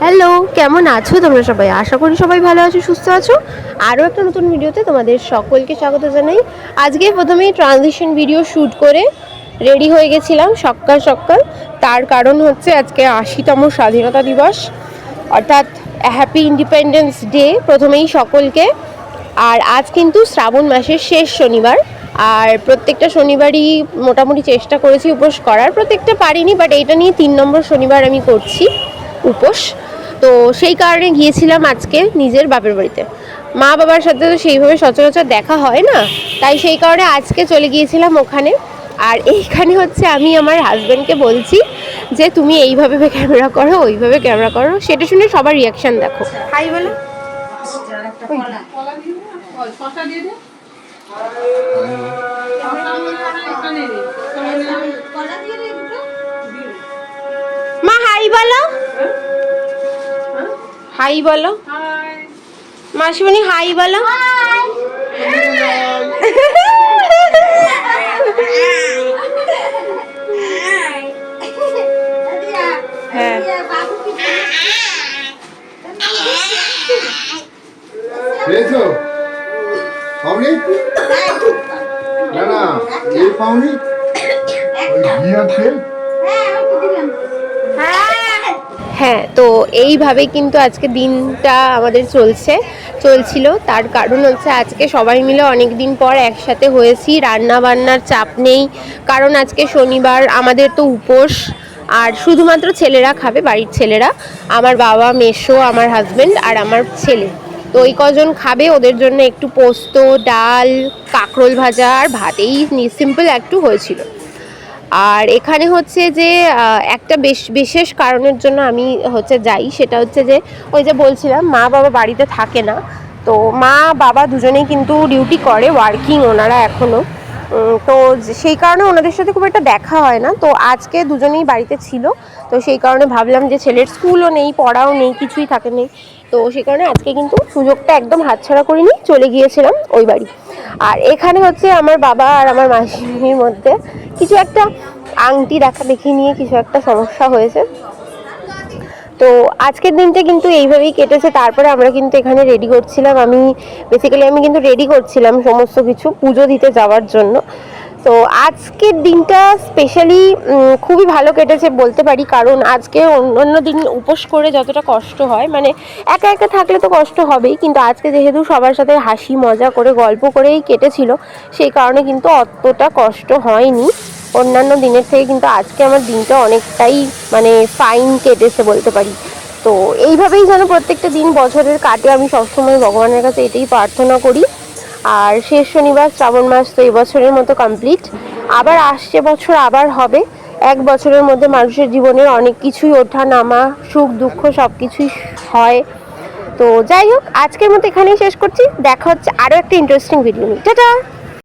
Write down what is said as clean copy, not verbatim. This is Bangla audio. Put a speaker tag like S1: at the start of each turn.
S1: হ্যালো, কেমন আছো তোমরা সবাই? আশা করি সবাই ভালো আছো, সুস্থ আছো। আরও একটা নতুন ভিডিওতে তোমাদের সকলকে স্বাগত জানাই। আজকে প্রথমেই ট্রানজিশন ভিডিও শ্যুট করে রেডি হয়ে গেছিলাম সকাল সকাল। তার কারণ হচ্ছে আজকে ৮০তম স্বাধীনতা দিবস, অর্থাৎ হ্যাপি ইন্ডিপেন্ডেন্স ডে প্রথমেই সকলকে। আর আজ কিন্তু শ্রাবণ মাসের শেষ শনিবার, আর প্রত্যেকটা শনিবারই মোটামুটি চেষ্টা করেছি উপোস করার, প্রত্যেকটা পারিনি, বাট এইটা নিয়ে ৩ নম্বর শনিবার আমি করছি উপোস। তো সেই কারণে গিয়েছিলাম আজকে নিজের বাপের বাড়িতে। মা বাবার সাথে তো সেইভাবে সচরাচর দেখা হয় না, তাই সেই কারণে আজকে চলে গিয়েছিলাম ওখানে। আর এইখানে হচ্ছে আমি আমার হাজব্যান্ডকে বলছি যে তুমি এইভাবে ক্যামেরা করো, ওইভাবে ক্যামেরা করো, সেটা শুনে সবার রিয়াকশান দেখো। হাই বলো। মা হাই বলো, হাই বলো। মাসিমণি হাই বলো। হ্যাঁ,
S2: পেয়েছো? পাওনি? না না, এই পাওনি? ওই ঘি আর তেল?
S1: হ্যাঁ, তো এইভাবে কিন্তু আজকে দিনটা আমাদের চলছিল। তার কারণ হচ্ছে আজকে সবাই মিলে অনেক দিন পর একসাথে হয়েছি, রান্না বান্নার চাপ নেই, কারণ আজকে শনিবার, আমাদের তো উপোস। আর শুধুমাত্র ছেলেরা খাবে, বাড়ির ছেলেরা, আমার বাবা, মেসো, আমার হাজব্যান্ড আর আমার ছেলে। তো ওই কজন খাবে, ওদের জন্য একটু পোস্ত, ডাল, কাঁকরোল ভাজা আর ভাত, এই সিম্পল একটু হয়েছিল। আর এখানে হচ্ছে যে একটা বিশেষ কারণের জন্য আমি যাই, সেটা হচ্ছে যে ওই যে বলছিলাম মা বাবা বাড়িতে থাকে না। তো মা বাবা দুজনেই কিন্তু ডিউটি করে, ওয়ার্কিং ওনারা এখনও। তো সেই কারণে ওনাদের সাথে খুব একটা দেখা হয় না। তো আজকে দুজনেই বাড়িতে ছিল, তো সেই কারণে ভাবলাম যে ছেলের স্কুলও নেই, পড়াও নেই, কিছুই থাকে নেই। তো সেই কারণে আজকে কিন্তু সুযোগটা একদম হাতছাড়া করিনি, চলে গিয়েছিলাম ওই বাড়ি। আর এখানে হচ্ছে আমার বাবা আর আমার মাসির মধ্যে কিছু একটা আংটি দেখি নিয়ে কিছু একটা সমস্যা হয়েছে। তো আজকের দিনটা কিন্তু এইভাবেই কেটেছে। তারপরে আমরা কিন্তু এখানে রেডি করছিলাম, আমি কিন্তু রেডি করছিলাম সমস্ত কিছু পুজো দিতে যাওয়ার জন্য। তো আজকের দিনটা স্পেশালি খুবই ভালো কেটেছে বলতে পারি, কারণ আজকে অন্য দিন উপোস করে যতটা কষ্ট হয়, মানে একা একা থাকলে তো কষ্ট হবেই, কিন্তু আজকে যেহেতু সবার সাথে হাসি মজা করে গল্প করেই কেটেছিল, সেই কারণে কিন্তু অতটা কষ্ট হয়নি অন্যান্য দিনের থেকে। কিন্তু আজকে আমার দিনটা অনেকটাই মানে ফাইন কেটেছে বলতে পারি। তো এইভাবেই যেন প্রত্যেকটা দিন বছরের কাটে, আমি সবসময় ভগবানের কাছে এটাই প্রার্থনা করি। আর শেষ শনিবার শ্রাবণ মাস তো এবছরের মতো কমপ্লিট, আবার আসছে বছর আবার হবে। এক বছরের মধ্যে মানুষের জীবনের অনেক কিছুই ওঠা নামা, সুখ দুঃখ সব কিছুই হয়। তো যাই হোক, আজকের মতো এখানেই শেষ করছি। দেখা হচ্ছে আরও একটা ইন্টারেস্টিং ভিডিও নিয়ে। টাটা।